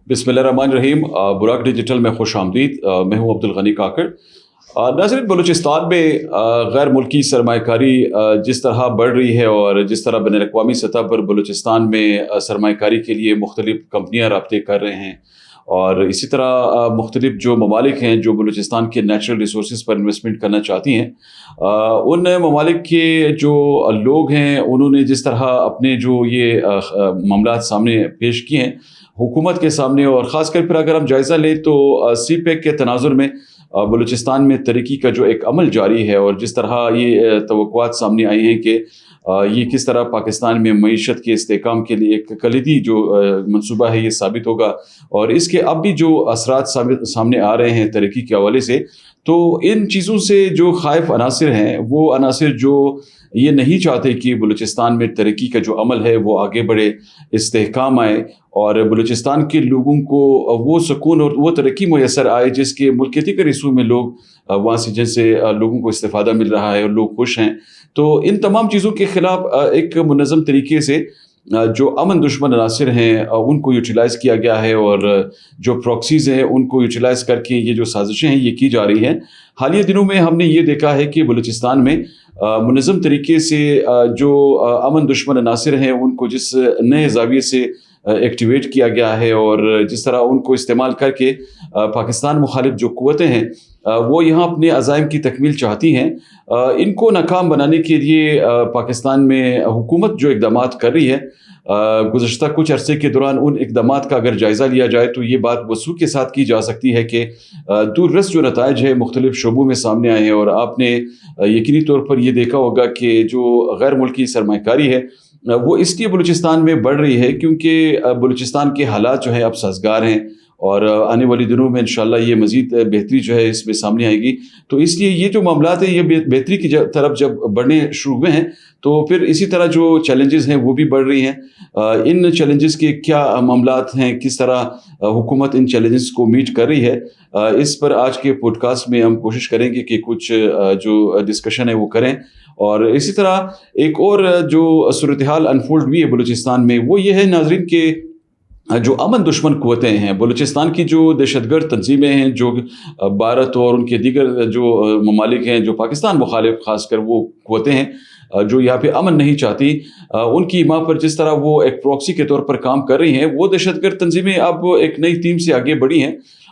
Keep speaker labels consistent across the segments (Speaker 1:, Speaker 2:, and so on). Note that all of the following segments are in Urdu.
Speaker 1: بسم اللہ الرحمن الرحیم. براق ڈیجیٹل میں خوش آمدید. میں ہوں عبد الغنی کاکڑ. ناظرین، بلوچستان میں غیر ملکی سرمایہ کاری جس طرح بڑھ رہی ہے اور جس طرح بین الاقوامی سطح پر بلوچستان میں سرمایہ کاری کے لیے مختلف کمپنیاں رابطے کر رہے ہیں، اور اسی طرح مختلف جو ممالک ہیں جو بلوچستان کے نیچرل ریسورسز پر انویسٹمنٹ کرنا چاہتی ہیں، ان ممالک کے جو لوگ ہیں انہوں نے جس طرح اپنے جو یہ معاملات سامنے پیش کیے ہیں حکومت کے سامنے، اور خاص کر پھر اگر ہم جائزہ لیں تو سی پیک کے تناظر میں بلوچستان میں ترقی کا جو ایک عمل جاری ہے، اور جس طرح یہ توقعات سامنے آئی ہیں کہ یہ کس طرح پاکستان میں معیشت کے استحکام کے لیے ایک کلیدی جو منصوبہ ہے یہ ثابت ہوگا، اور اس کے اب بھی جو اثرات سامنے آ رہے ہیں ترقی کے حوالے سے، تو ان چیزوں سے جو خائف عناصر ہیں وہ عناصر جو یہ نہیں چاہتے کہ بلوچستان میں ترقی کا جو عمل ہے وہ آگے بڑھے، استحکام آئے، اور بلوچستان کے لوگوں کو وہ سکون اور وہ ترقی میسر آئے جس کے ملک کے دیگر حصوں میں لوگ وہاں سے جیسے لوگوں کو استفادہ مل رہا ہے اور لوگ خوش ہیں. تو ان تمام چیزوں کے خلاف ایک منظم طریقے سے جو امن دشمن عناصر ہیں ان کو یوٹیلائز کیا گیا ہے، اور جو پراکسیز ہیں ان کو یوٹیلائز کر کے یہ جو سازشیں ہیں یہ کی جا رہی ہیں. حالیہ دنوں میں ہم نے یہ دیکھا ہے کہ بلوچستان میں منظم طریقے سے جو امن دشمن عناصر ہیں ان کو جس نئے زاویے سے ایکٹیویٹ کیا گیا ہے، اور جس طرح ان کو استعمال کر کے پاکستان مخالف جو قوتیں ہیں وہ یہاں اپنے عزائم کی تکمیل چاہتی ہیں، ان کو ناکام بنانے کے لیے پاکستان میں حکومت جو اقدامات کر رہی ہے گزشتہ کچھ عرصے کے دوران، ان اقدامات کا اگر جائزہ لیا جائے تو یہ بات وثوق کے ساتھ کی جا سکتی ہے کہ دور رس جو نتائج ہے مختلف شعبوں میں سامنے آئے ہیں. اور آپ نے یقینی طور پر یہ دیکھا ہوگا کہ جو غیر ملکی سرمایہ کاری ہے وہ اس لیے بلوچستان میں بڑھ رہی ہے کیونکہ بلوچستان کے حالات جو ہیں اب سازگار ہیں، اور آنے والی دنوں میں انشاءاللہ یہ مزید بہتری جو ہے اس میں سامنے آئے گی. تو اس لیے یہ جو معاملات ہیں یہ بہتری کی طرف جب بڑھنے شروع ہوئے ہیں تو پھر اسی طرح جو چیلنجز ہیں وہ بھی بڑھ رہی ہیں. ان چیلنجز کے کیا معاملات ہیں، کس طرح حکومت ان چیلنجز کو میٹ کر رہی ہے، اس پر آج کے پوڈ کاسٹ میں ہم کوشش کریں گے کہ کچھ جو ڈسکشن ہے وہ کریں. اور اسی طرح ایک اور جو صورتحال انفولڈ ہوئی ہے بلوچستان میں وہ یہ ہے ناظرین کہ جو امن دشمن قوتیں ہیں بلوچستان کی، جو دہشت گرد تنظیمیں ہیں، جو بھارت اور ان کے دیگر جو ممالک ہیں جو پاکستان مخالف خاص کر وہ قوتیں ہیں جو یہاں پہ امن نہیں چاہتی، ان کی ماں پر جس طرح وہ ایک پراکسی کے طور پر کام کر رہی ہیں، وہ دہشت گرد تنظیمیں اب ایک نئی تھیم سے آگے بڑھی ہیں.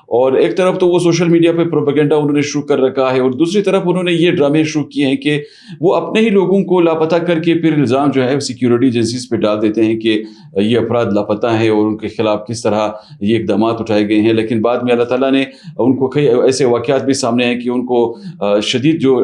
Speaker 1: اور ایک طرف تو وہ سوشل میڈیا پہ پروپیگنڈا انہوں نے شروع کر رکھا ہے، اور دوسری طرف انہوں نے یہ ڈرامے شروع کیے ہیں کہ وہ اپنے ہی لوگوں کو لاپتہ کر کے پھر الزام جو ہے سیکیورٹی ایجنسیز پہ ڈال دیتے ہیں کہ یہ افراد لاپتہ ہیں اور ان کے خلاف کس طرح یہ اقدامات اٹھائے گئے ہیں. لیکن بعد میں اللہ تعالیٰ نے ان کو کئی ایسے واقعات بھی سامنے آئے کہ ان کو شدید جو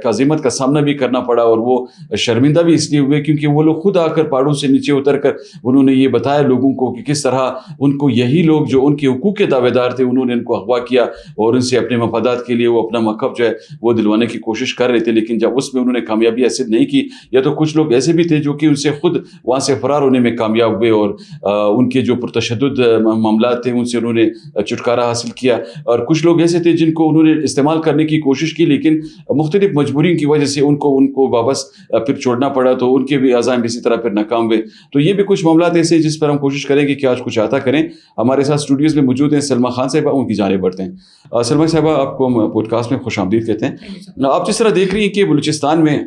Speaker 1: عزیمت کا سامنا بھی کرنا پڑا، اور وہ شرمندہ بھی اس لیے ہوئے کیونکہ وہ لوگ خود آ کر پہاڑوں سے نیچے اتر کر انہوں نے یہ بتایا لوگوں کو کہ کس طرح ان کو یہی لوگ جو ان کے حقوق کے دعوے دار تھے انہوں نے ان کو اغوا کیا، اور ان سے اپنے مفادات کے لیے وہ اپنا موقف جو ہے وہ دلوانے کی کوشش کر رہے تھے. لیکن جب اس میں انہوں نے کامیابی حاصل نہیں کی، یا تو کچھ لوگ ایسے بھی تھے جو کہ ان سے خود وہاں سے فرار ہونے میں کامیاب ہوئے، اور ان کے جو پرتشدد معاملات تھے ان سے انہوں نے چھٹکارا حاصل کیا، اور کچھ لوگ ایسے تھے جن کو انہوں نے استعمال کرنے کی کوشش کی لیکن مختلف مجبوریوں کی وجہ سے ان کو واپس پھر چھوڑنا پڑا، تو ان کے بھی عزائم اسی طرح پھر ناکام ہوئے. تو یہ بھی کچھ معاملات ایسے جس پر ہم کوشش کریں گے کہ آج کچھ عطا کریں. ہمارے ساتھ اسٹوڈیوز میں موجود ہیں سلمیٰ خان صاحبہ، ان کی جانب بڑھتے ہیں. سلمیٰ صاحبہ، آپ کو ہم پوڈ کاسٹ میں خوش آمدید کہتے ہیں. آپ جس طرح دیکھ رہی ہیں کہ بلوچستان میں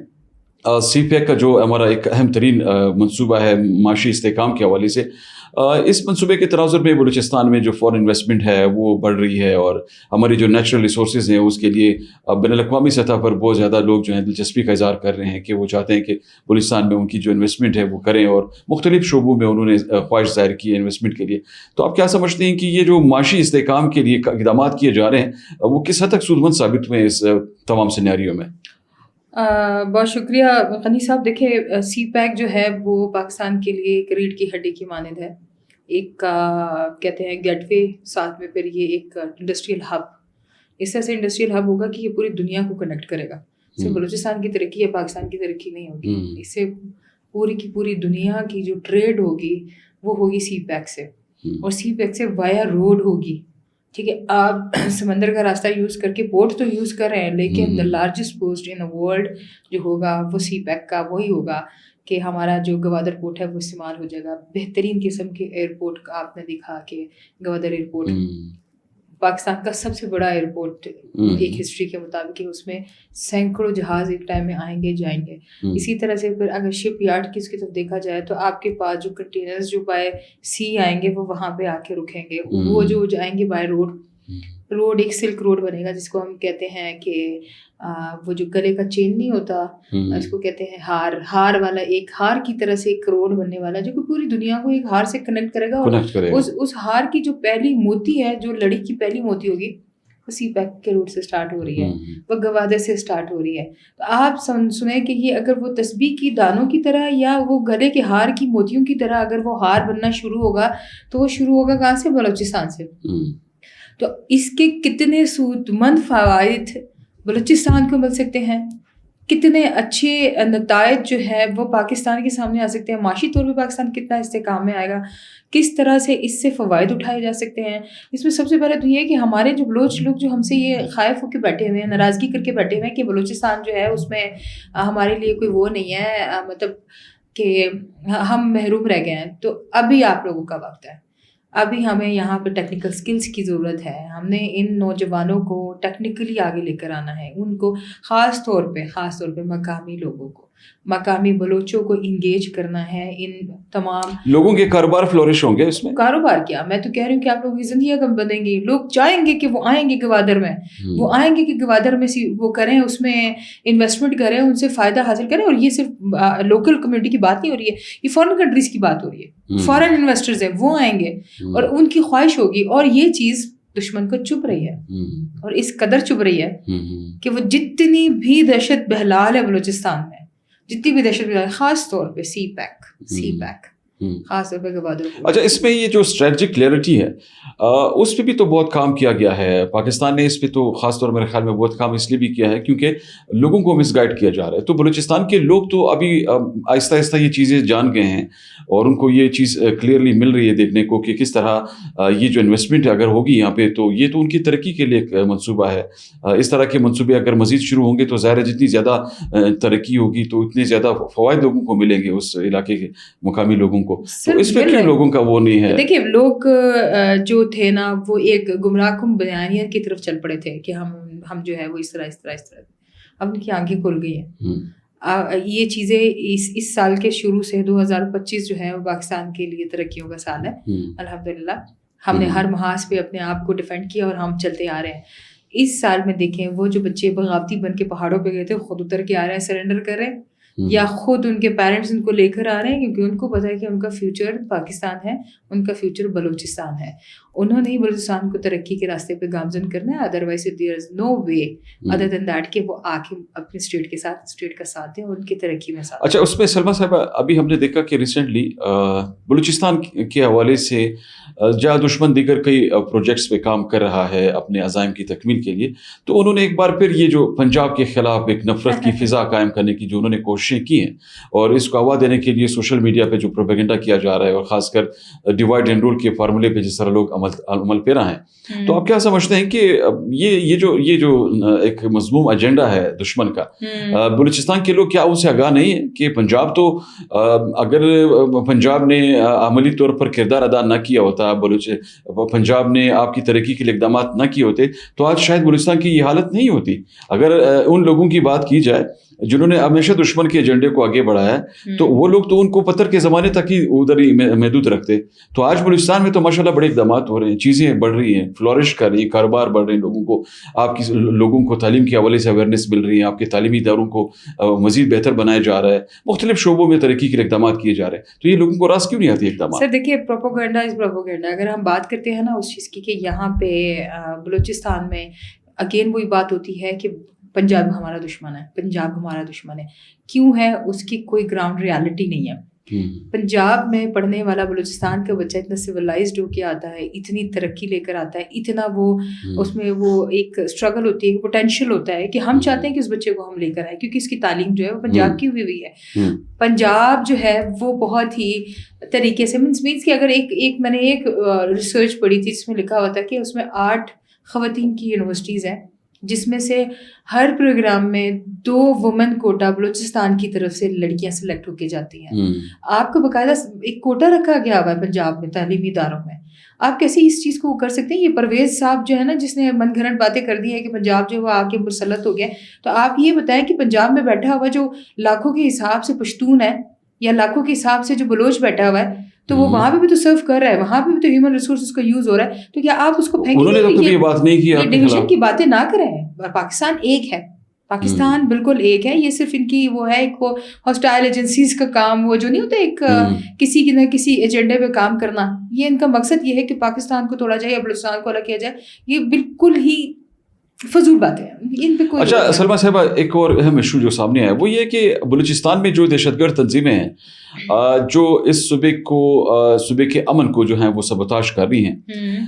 Speaker 1: سی پیک کا جو ہمارا ایک اہم ترین منصوبہ ہے معاشی استحکام کے حوالے سے، اس منصوبے کے تناظر میں بلوچستان میں جو فورن انویسٹمنٹ ہے وہ بڑھ رہی ہے، اور ہماری جو نیچرل ریسورسز ہیں اس کے لیے بین الاقوامی سطح پر بہت زیادہ لوگ جو ہیں دلچسپی کا اظہار کر رہے ہیں کہ وہ چاہتے ہیں کہ بلوچستان میں ان کی جو انویسٹمنٹ ہے وہ کریں، اور مختلف شعبوں میں انہوں نے خواہش ظاہر کی ہے انویسٹمنٹ کے لیے. تو آپ کیا سمجھتے ہیں کہ یہ جو معاشی استحکام کے لیے اقدامات کیے جا رہے ہیں وہ کس حد تک سود مند ثابت ہوئے ہیں اس تمام سینیریو میں؟
Speaker 2: بہت شکریہ غنی صاحب. دیکھیں، سی پیک جو ہے وہ پاکستان کے لیے ایک ریڑھ کی ہڈی کی مانند ہے. ایک کہتے ہیں گیٹ وے، ساتھ میں پھر یہ ایک انڈسٹریل ہب. اس طرح سے انڈسٹریل ہب ہوگا کہ یہ پوری دنیا کو کنیکٹ کرے گا. صرف بلوچستان کی ترقی یا پاکستان کی ترقی نہیں ہوگی، اس سے پوری کی پوری دنیا کی جو ٹریڈ ہوگی وہ ہوگی سی پیک سے، اور سی پیک سے وایا روڈ ہوگی. ٹھیک ہے، آپ سمندر کا راستہ یوز کر کے پورٹ تو یوز کر رہے ہیں، لیکن the largest port in the world جو ہوگا وہ سی پیک کا وہی ہوگا کہ ہمارا جو گوادر پورٹ ہے وہ استعمال ہو جائے گا. بہترین قسم کے ایئرپورٹ کا آپ نے دیکھا کہ گوادر ایئرپورٹ پاکستان کا سب سے بڑا ایئرپورٹ ایک ہسٹری کے مطابق ہے. اس میں سینکڑوں جہاز ایک ٹائم میں آئیں گے جائیں گے. اسی طرح سے پھر اگر شپ یارڈ کی اس کی طرف دیکھا جائے تو آپ کے پاس جو کنٹینرز جو بائی سی آئیں گے وہ وہاں پہ آ کے رکیں گے. وہ جو جائیں گے بائی روڈ ایک سلک روڈ بنے گا جس کو ہم کہتے ہیں کہ وہ جو گلے کا چین نہیں ہوتا اس کو کہتے ہیں ہار والا, ایک ہار کی طرح سے ایک روڈ بننے والا جو کہ پوری دنیا کو ایک ہار سے کنیکٹ کرے گا. اور اس ہار کی جو پہلی موتی ہے, جو لڑی کی پہلی موتی ہوگی, وہ سی پیک کے روٹ سے اسٹارٹ ہو رہی ہے, وہ گوادر سے اسٹارٹ ہو رہی ہے. تو آپ سنیں کہ یہ اگر وہ تسبیح کی دانوں کی طرح یا وہ گلے کے ہار کی موتیوں کی طرح اگر وہ ہار بننا شروع ہوگا تو وہ شروع ہوگا کہاں سے؟ بلوچستان سے. تو اس کے کتنے سود مند فوائد بلوچستان کو مل سکتے ہیں, کتنے اچھے نتائج جو ہے وہ پاکستان کے سامنے آ سکتے ہیں, معاشی طور پہ پاکستان کتنا استحکام میں آئے گا, کس طرح سے اس سے فوائد اٹھائے جا سکتے ہیں. اس میں سب سے پہلے تو یہ کہ ہمارے جو بلوچ لوگ جو ہم سے یہ خائف ہو کے بیٹھے ہوئے ہیں, ناراضگی کر کے بیٹھے ہوئے ہیں کہ بلوچستان جو ہے اس میں ہمارے لیے کوئی وہ نہیں ہے, مطلب کہ ہم محروم رہ گئے ہیں. تو ابھی آپ لوگوں کا وقت ہے, ابھی ہمیں یہاں پہ ٹیکنیکل سکلز کی ضرورت ہے. ہم نے ان نوجوانوں کو ٹیکنیکلی آگے لے کر آنا ہے, ان کو خاص طور پہ مقامی لوگوں کو, مقامی بلوچوں کو انگیج کرنا ہے. ان تمام
Speaker 1: لوگوں کے کاروبار فلورش ہوں گے اس میں.
Speaker 2: کاروبار کیا, میں تو کہہ رہی ہوں کہ آپ لوگوں کی زندگیاں کم بدلیں گی. لوگ چاہیں گے کہ وہ آئیں گے گوادر میں, وہ آئیں گے کہ گوادر میں وہ کریں, اس میں انویسٹمنٹ کریں, ان سے فائدہ حاصل کریں. اور یہ صرف لوکل کمیونٹی کی بات نہیں ہو رہی ہے, یہ فارن کنٹریز کی بات ہو رہی ہے. فارن انویسٹرز ہیں وہ آئیں گے اور ان کی خواہش ہوگی. اور یہ چیز دشمن کو چپ رہی ہے, اور اس قدر چپ رہی ہے کہ وہ جتنی بھی دہشت بہلال ہے بلوچستان میں, جتنی بھی دہشت بہلال, خاص طور پہ سی پیک خاص طور پہ گوادر.
Speaker 1: اچھا, اس میں یہ جو اسٹریٹجک کلیئرٹی ہے اس پہ بھی تو بہت کام کیا گیا ہے. پاکستان نے اس پہ تو خاص طور میرے خیال میں بہت کام اس لیے بھی کیا ہے کیونکہ لوگوں کو مس گائڈ کیا جا رہا ہے. تو بلوچستان کے لوگ تو ابھی آہستہ آہستہ یہ چیزیں جان گئے ہیں اور ان کو یہ چیز کلیئرلی مل رہی ہے دیکھنے کو کہ کس طرح یہ جو انویسٹمنٹ اگر ہوگی یہاں پہ تو یہ تو ان کی ترقی کے لیے ایک منصوبہ ہے. اس طرح کے منصوبے اگر مزید شروع ہوں گے تو ظاہر ہے جتنی زیادہ ترقی ہوگی تو اتنے زیادہ فوائد لوگوں کو ملیں گے, اس علاقے کے مقامی لوگوں کو. تو اس پہ کیوں لوگوں کا وہ نہیں ہے؟
Speaker 2: دیکھیے لوگ جو تھے نا وہ ایک گمراہ کن بیانیت کی طرف چل پڑے تھے کہ ہم جو ہے وہ اس طرح. اب ان کی آنکھیں کھل گئی ہیں. یہ چیزیں اس سال کے شروع سے 2025 جو ہے وہ پاکستان کے لیے ترقیوں کا سال ہے الحمدللہ. ہم نے ہر محاذ پہ اپنے آپ کو ڈیفینڈ کیا اور ہم چلتے آ رہے ہیں. اس سال میں دیکھیں وہ جو بچے بغاوتی بن کے پہاڑوں پہ گئے تھے خود اتر کے آ رہے ہیں, سرنڈر کر رہے ہیں, یا خود ان کے پیرنٹس ان کو لے کر آ رہے ہیں کیونکہ ان کو پتہ ہے کہ ان کا فیوچر پاکستان ہے, ان کا فیوچر بلوچستان ہے. انہوں نے ہی بلوچستان کو ترقی کے راستے پہ گامزن کرنا ہے. Otherwise there is no way other than that کہ وہ آ کے اپنے اسٹیٹ کا ساتھ دیں اور ان کی ترقی میں ساتھ.
Speaker 1: اچھا, اس میں سلمہ صاحبہ ابھی ہم نے دیکھا کہ ریسنٹلی بلوچستان کے حوالے سے جہاں دشمن دیگر کئی پروجیکٹس پہ کام کر رہا ہے اپنے عزائم کی تکمیل کے لیے, تو انہوں نے ایک بار پھر یہ جو پنجاب کے خلاف ایک نفرت کی فضا قائم کرنے کی جو انہوں نے کوششیں کی ہیں اور اس کو ہوا دینے کے لیے سوشل میڈیا پہ جو پروپیگنڈا کیا جا رہا ہے اور خاص کر ڈیوائڈ اینڈ رول کے فارمولے پہ جس طرح لوگ عمل پیرا ہیں, تو آپ کیا سمجھتے ہیں کہ یہ جو ایک مضموم ایجنڈا ہے دشمن کا, بلوچستان کے لوگ کیا اسے آگاہ نہیں ہے کہ پنجاب تو اگر پنجاب نے عملی طور پر کردار ادا نہ کیا ہوتا, پنجاب نے آپ کی ترقی کے لیے اقدامات نہ کیے ہوتے تو آج شاید بلوچستان کی یہ حالت نہیں ہوتی. اگر ان لوگوں کی بات کی جائے جنہوں نے ہمیشہ دشمن کے ایجنڈے کو آگے بڑھایا ہے تو وہ لوگ تو ان کو پتھر کے زمانے تک ہی ادھر ہی محدود رکھتے. تو آج بلوچستان میں تو ماشاءاللہ بڑے اقدامات ہو رہے ہیں, چیزیں بڑھ رہی ہیں, فلورش کر رہی ہیں, کاروبار بڑھ رہے ہیں, لوگوں کو تعلیم کے حوالے سے اویئرنیس مل رہی ہے, آپ کے تعلیمی اداروں کو مزید بہتر بنایا جا رہا ہے, مختلف شعبوں میں ترقی کے اقدامات کیے جا رہے ہیں. تو یہ لوگوں کو راس کیوں نہیں آتی اقدامات؟
Speaker 2: سر دیکھیے پروپیگنڈا از پروپیگنڈا. اگر ہم بات کرتے ہیں نا اس چیز کی کہ یہاں پہ بلوچستان میں اگین وہی بات ہوتی ہے کہ پنجاب ہمارا دشمن ہے, پنجاب ہمارا دشمن ہے. کیوں ہے؟ اس کی کوئی گراؤنڈ ریالٹی نہیں ہے. پنجاب میں پڑھنے والا بلوچستان کا بچہ اتنا سویلائزڈ ہو کے آتا ہے, اتنی ترقی لے کر آتا ہے, اتنا وہ اس میں وہ ایک اسٹرگل ہوتی ہے, پوٹینشیل ہوتا ہے کہ ہم چاہتے ہیں کہ اس بچے کو ہم لے کر آئیں کیونکہ اس کی تعلیم جو ہے وہ پنجاب کی ہوئی ہے. پنجاب جو ہے وہ بہت ہی طریقے سے مینس کہ اگر ایک میں نے ایک ریسرچ پڑھی تھی جس میں لکھا ہوا تھا کہ اس میں 8 خواتین کی یونیورسٹیز ہیں جس میں سے ہر پروگرام میں 2 وومن کوٹا بلوچستان کی طرف سے لڑکیاں سلیکٹ ہو کے جاتی ہیں. آپ کو باقاعدہ ایک کوٹا رکھا گیا ہوا ہے پنجاب میں تعلیمی اداروں میں. آپ کیسے اس چیز کو کر سکتے ہیں؟ یہ پرویز صاحب جو ہے نا, جس نے من گھڑت باتیں کر دی ہیں کہ پنجاب جو ہے وہ آ کے مسلط ہو گیا, تو آپ یہ بتائیں کہ پنجاب میں بیٹھا ہوا جو لاکھوں کے حساب سے پشتون ہے یا لاکھوں کے حساب سے جو بلوچ بیٹھا ہوا ہے, تو وہ وہاں پہ بھی تو سرو کر رہا ہے, وہاں پہ بھی تو ہیومن ریسورسز کا یوز ہو رہا ہے, تو کیا آپ اس کو پھینکیں گے؟
Speaker 1: انہوں نے یہ بات نہیں کی,
Speaker 2: یہ ڈویژن کی باتیں نہ کریں. پاکستان ایک ہے, پاکستان بالکل ایک ہے. یہ صرف ان کی وہ ہے ایک وہ ہاسٹائل ایجنسیز کا کام, وہ جو نہیں ہوتا ایک کسی نہ کسی ایجنڈے پہ کام کرنا. یہ ان کا مقصد یہ ہے کہ پاکستان کو توڑا جائے یا بلوچستان کو الگ کیا جائے. یہ بالکل ہی فضول باتیں ہیں, ان پہ کوئی.
Speaker 1: اچھا سلمیٰ صاحبہ, ایک اور اہم ایشو جو سامنے آیا وہ یہ کہ بلوچستان میں جو دہشت گرد تنظیمیں ہیں جو اس صوبے کے امن کو جو ہیں وہ سبوتاش کر رہی ہیں,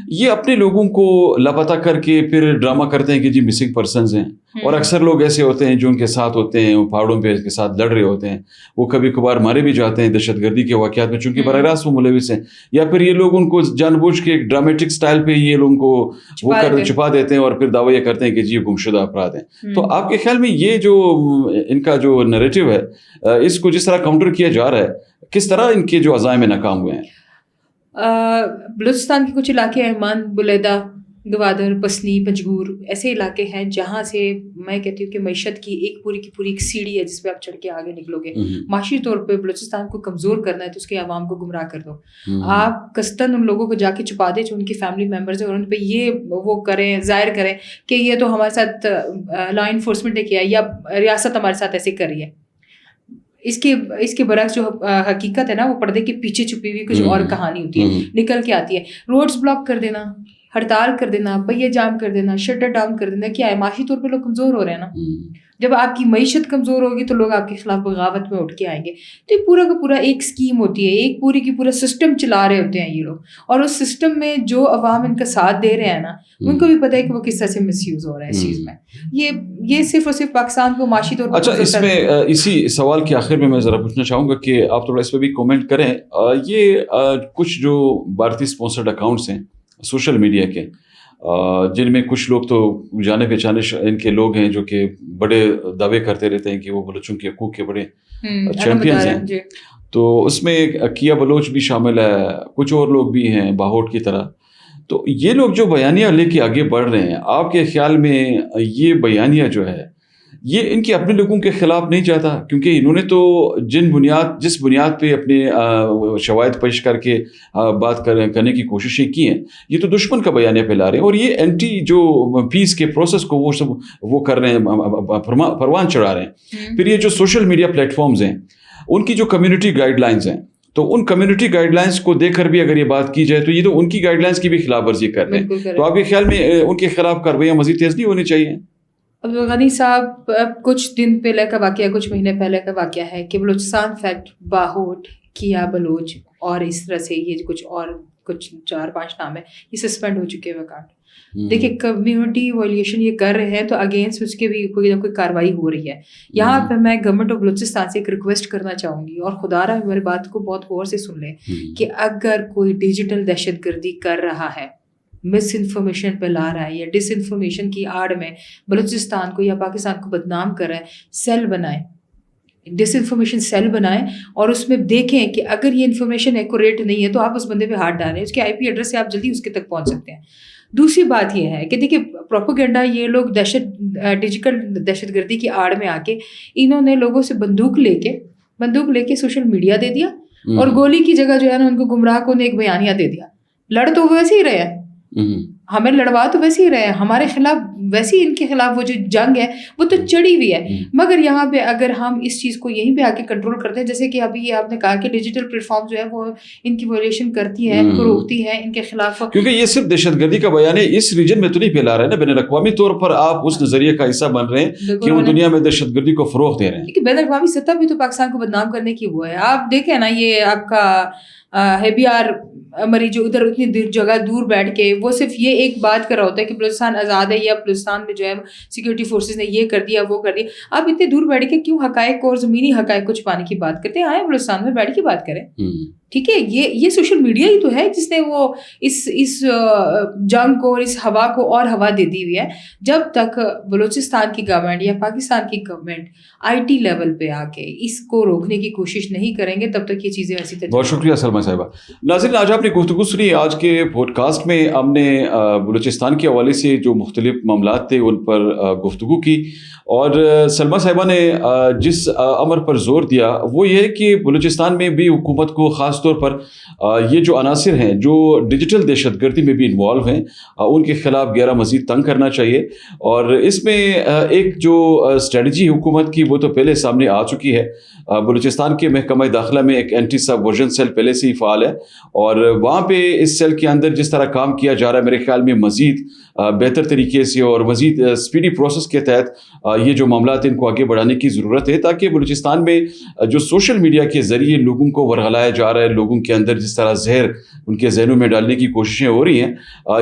Speaker 1: یہ اپنے لوگوں کو لاپتہ کر کے پھر ڈرامہ کرتے ہیں کہ جی مسنگ پرسنز ہیں, اور اکثر لوگ ایسے ہوتے ہیں جو ان کے ساتھ ہوتے ہیں, وہ پہاڑوں پہ اس کے ساتھ لڑ رہے ہوتے ہیں, وہ کبھی کبھار مارے بھی جاتے ہیں دہشت گردی کے واقعات میں چونکہ براہ راست وہ ملوث ہیں, یا پھر یہ لوگ ان کو جان بوجھ کے ایک ڈرامٹک سٹائل پہ یہ لوگوں کو وہ چھپا دیتے ہیں اور پھر دعویٰ یہ کرتے ہیں کہ جی یہ گمشدہ افراد ہیں. تو آپ کے خیال میں یہ جو ان کا جو نیریٹو ہے, اس کو جس طرح کاؤنٹر کیا جا رہا ہے, کس طرح ان کے جو عزائم ناکام ہوئے ہیں؟
Speaker 2: بلوچستان کے کچھ علاقے ہیں, مان بلیدہ, گوادر, پسنی, پنجگور, ایسے علاقے ہیں جہاں سے میں کہتی ہوں کہ معیشت کی ایک پوری کی پوری ایک سیڑھی ہے جس پہ آپ چڑھ کے آگے نکلو گے. معاشی طور پہ بلوچستان کو کمزور کرنا ہے تو اس کے عوام کو گمراہ کر دو. آپ قصداً ان لوگوں کو جا کے چھپا دیں جو ان کی فیملی ممبرز ہیں, اور ان پہ یہ وہ کریں, ظاہر کریں کہ یہ تو ہمارے ساتھ لا انفورسمنٹ نے کیا ہے یا ریاست ہمارے ساتھ ایسے کر رہی ہے. اس کے برعکس جو حقیقت ہے نا, وہ پردے کے پیچھے چھپی ہوئی کچھ اور کہانی ہوتی ہے, نکل کے آتی ہے. روڈز بلاک کر دینا, ہڑتال کر دینا, پہیے جام کر دینا, شٹر ڈاؤن کر دینا, کیا ہے؟ معاشی طور پہ لوگ کمزور ہو رہے ہیں نا. جب آپ کی معیشت کمزور ہوگی تو لوگ آپ کے خلاف بغاوت میں اٹھ کے آئیں گے. تو یہ پورا کا پورا ایک اسکیم ہوتی ہے, ایک پوری کی پورا سسٹم چلا رہے ہوتے ہیں یہ لوگ, اور اس سسٹم میں جو عوام ان کا ساتھ دے رہے ہیں نا, ان کو بھی پتہ ہے کہ وہ کس طرح سے مس یوز ہو رہا ہے اس چیز میں. یہ صرف اور صرف پاکستان کو معاشی طور پر.
Speaker 1: اچھا, اس میں اسی سوال کے آخر میں ذرا پوچھنا چاہوں گا کہ آپ تھوڑا اس پہ بھی کومنٹ کریں. یہ کچھ جو بھارتی اسپانسرڈ اکاؤنٹس ہیں سوشل میڈیا کے, جن میں کچھ لوگ تو جانے پہچانے ان کے لوگ ہیں جو کہ بڑے دعوے کرتے رہتے ہیں کہ وہ بلوچوں کے حقوق کے بڑے چیمپئنز ہیں, تو اس میں کیا بلوچ بھی شامل ہے, کچھ اور لوگ بھی ہیں باہوٹ کی طرح. تو یہ لوگ جو بیانیہ لے کے آگے بڑھ رہے ہیں, آپ کے خیال میں یہ بیانیہ جو ہے یہ ان کے اپنے لوگوں کے خلاف نہیں جاتا؟ کیونکہ انہوں نے تو جس بنیاد پہ اپنے شواہد پیش کر کے بات کرنے کی کوششیں کی ہیں, یہ تو دشمن کا بیانیہ پھیلا رہے ہیں, اور یہ اینٹی جو پیس کے پروسیس کو وہ کر رہے ہیں, پروان چڑھا رہے ہیں. پھر یہ جو سوشل میڈیا پلیٹ فارمز ہیں, ان کی جو کمیونٹی گائیڈ لائنز ہیں, تو ان کمیونٹی گائیڈ لائنس کو دیکھ کر بھی اگر یہ بات کی جائے تو یہ تو ان کی گائیڈ لائنس کی بھی خلاف ورزی کر رہے ہیں. تو آپ کے خیال میں ان کے خلاف کارروائیاں مزید تیز نہیں ہونی چاہیے؟
Speaker 2: غنی صاحب, کچھ دن پہلے کا واقعہ, کچھ مہینے پہلے کا واقعہ ہے کہ بلوچستان فیکٹ, باہوٹ, کیا بلوچ اور اس طرح سے یہ کچھ 4-5 نام ہے, یہ سسپینڈ ہو چکے ہیں اکاؤنٹ. دیکھیں کمیونٹی وائلیشن یہ کر رہے ہیں تو اگینسٹ اس کے بھی کوئی نہ کوئی کارروائی ہو رہی ہے. یہاں پہ میں گورنمنٹ آف بلوچستان سے ایک ریکویسٹ کرنا چاہوں گی, اور خدا رہا میری بات کو بہت غور سے سن لیں, کہ اگر کوئی ڈیجیٹل دہشت گردی کر رہا ہے, مس انفارمیشن پہ لا رہا ہے, یا ڈس انفارمیشن کی آڑ میں بلوچستان کو یا پاکستان کو بدنام کر رہا ہے, سیل بنائیں, ڈس انفارمیشن سیل بنائیں, اور اس میں دیکھیں کہ اگر یہ انفارمیشن ایکوریٹ نہیں ہے تو آپ اس بندے پہ ہاتھ ڈالیں, اس کے آئی پی ایڈریس سے آپ جلدی اس کے تک پہنچ سکتے ہیں. دوسری بات یہ ہے کہ دیکھیے پروپیگنڈا, یہ لوگ ڈیجیٹل دہشت گردی کی آڑ میں آ کے انہوں نے لوگوں سے بندوق لے کے سوشل میڈیا دے دیا, اور گولی کی جگہ جو ہے نا ان کو گمراہ کو نے ایک بیانیہ دے دیا. لڑ تو ویسے ہی رہے ہیں, ہمیں لڑوا تو ویسے ہی رہے ہیں, ہمارے خلاف ویسے ہی ان کے خلاف وہ جو جنگ ہے وہ تو چڑھی ہوئی ہے. مگر یہاں پہ اگر ہم اس چیز کو یہیں پہ آ کے کنٹرول کرتے ہیں, جیسے کہ ابھی یہ آپ نے کہا کہ ڈیجیٹل پلیٹ فارم جو ہے وہ ان کی وائلیشن کرتی ہے, ان کو روکتی ہے, ان کے خلاف,
Speaker 1: کیونکہ یہ صرف دہشت گردی کا بیان ہے, اس ریجن میں تو نہیں پھیلا رہے ہیں نا, بین الاقوامی طور پر آپ اس نظریے کا حصہ بن رہے ہیں کہ وہ دنیا میں دہشت گردی کو فروغ دے رہے ہیں.
Speaker 2: بین الاقوامی سطح بھی تو پاکستان کو بدنام کرنے کی وہ ہے. آپ دیکھیں نا, یہ آپ کا ہیبیار مری جو ادھر اتنی جگہ دور بیٹھ کے وہ صرف یہ ایک بات کر رہا ہوتا ہے کہ بلوچستان آزاد ہے, یا بلوچستان میں جو ہے سیکورٹی فورسز نے یہ کر دیا وہ کر دیا. آپ اتنے دور بیٹھ کے کیوں حقائق اور زمینی حقائق کو چھپانے کی بات کرتے ہیں؟ آئیں بلوچستان میں بیٹھ کے بات کریں. ٹھیک ہے. یہ سوشل میڈیا ہی تو ہے جس نے وہ اس جنگ کو اور اس ہوا کو اور ہوا دے دی ہوئی ہے. جب تک بلوچستان کی گورنمنٹ یا پاکستان کی گورنمنٹ IT لیول پہ آ کے اس کو روکنے کی کوشش نہیں کریں گے تب تک یہ چیزیں ایسی تک.
Speaker 1: بہت شکریہ سلمیٰ صاحبہ. ناظرین آج آپ نے گفتگو سنی. آج کے پوڈ کاسٹ میں ہم نے بلوچستان کے حوالے سے جو مختلف معاملات تھے ان پر گفتگو کی, اور سلمیٰ صاحبہ نے جس امر پر زور دیا وہ یہ ہے کہ بلوچستان میں بھی حکومت کو خاص طور پر یہ جو عناصر ہیں جو ڈیجیٹل دہشت گردی میں بھی انوالو ہیں ان کے خلاف گہرا مزید تنگ کرنا چاہیے. اور اس میں ایک جو اسٹریٹجی حکومت کی وہ تو پہلے سامنے آ چکی ہے. بلوچستان کے محکمہ داخلہ میں ایک اینٹی سبورژن سیل پہلے سے ہی فعال ہے, اور وہاں پہ اس سیل کے اندر جس طرح کام کیا جا رہا ہے میرے خیال میں مزید بہتر طریقے سے اور مزید اسپیڈی پروسیس کے تحت یہ جو معاملات ان کو آگے بڑھانے کی ضرورت ہے, تاکہ بلوچستان میں جو سوشل میڈیا کے ذریعے لوگوں کو ورغلایا جا رہا ہے, لوگوں کے اندر جس طرح زہر ان کے ذہنوں میں ڈالنے کی کوششیں ہو رہی ہیں,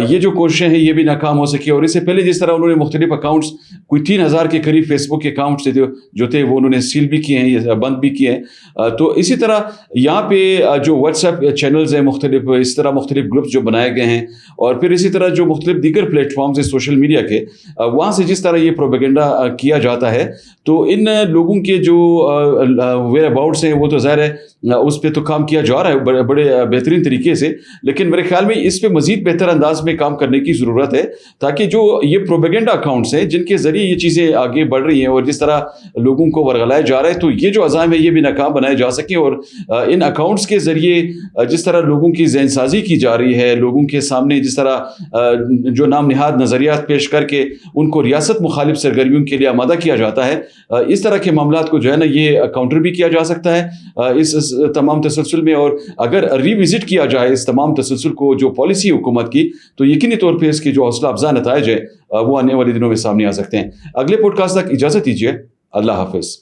Speaker 1: یہ جو کوششیں ہیں یہ بھی ناکام ہو سکی. اور اس سے پہلے جس طرح انہوں نے مختلف اکاؤنٹس کوئی 3000 کے قریب فیس بک کے اکاؤنٹس جو تھے وہ انہوں نے سیل بھی کیے ہیں, بند بھی کیے ہیں. تو اسی طرح یہاں پہ جو واٹس ایپ چینلز ہیں مختلف, اس طرح مختلف گروپس جو بنائے گئے ہیں, اور پھر اسی طرح جو مختلف دیگر پلیٹ فارمز ہیں سوشل میڈیا کے, وہاں سے جس طرح یہ پروپیگنڈا کیا جاتا ہے, تو ان لوگوں کے جو ویئر اباؤٹس ہیں وہ تو ظاہر ہے اس پہ تو کام کیا جا رہا ہے بڑے بہترین طریقے سے, لیکن میرے خیال میں اس پہ مزید بہتر انداز میں کام کرنے کی ضرورت ہے, تاکہ جو یہ پروپیگنڈا اکاؤنٹس ہیں جن کے ذریعے یہ چیزیں آگے بڑھ رہی ہیں اور جس طرح لوگوں کو ورغلایا جا رہا ہے, تو یہ جو عزائم ہے یہ بھی ناکام بنائے جا سکیں. اور ان اکاؤنٹس کے ذریعے جس طرح لوگوں کی ذہن سازی کی جا رہی ہے, لوگوں کے سامنے جس طرح جو نام نہاد نظریات پیش کر کے ان کو ریاست مخالف سرگرمیوں کے لیے آمادہ کیا جاتا ہے, اس طرح کے معاملات کو جو ہے نا یہ کاؤنٹر بھی کیا جا سکتا ہے اس تمام تسلسل میں. اور اگر ری وزٹ کیا جائے اس تمام تسلسل کو جو پالیسی حکومت کی, تو یقینی طور پہ اس کے جو حوصلہ افزا نتائج ہے وہ آنے والے دنوں میں سامنے آ سکتے ہیں. اگلے پوڈ کاسٹ تک اجازت دیجیے. اللہ حافظ.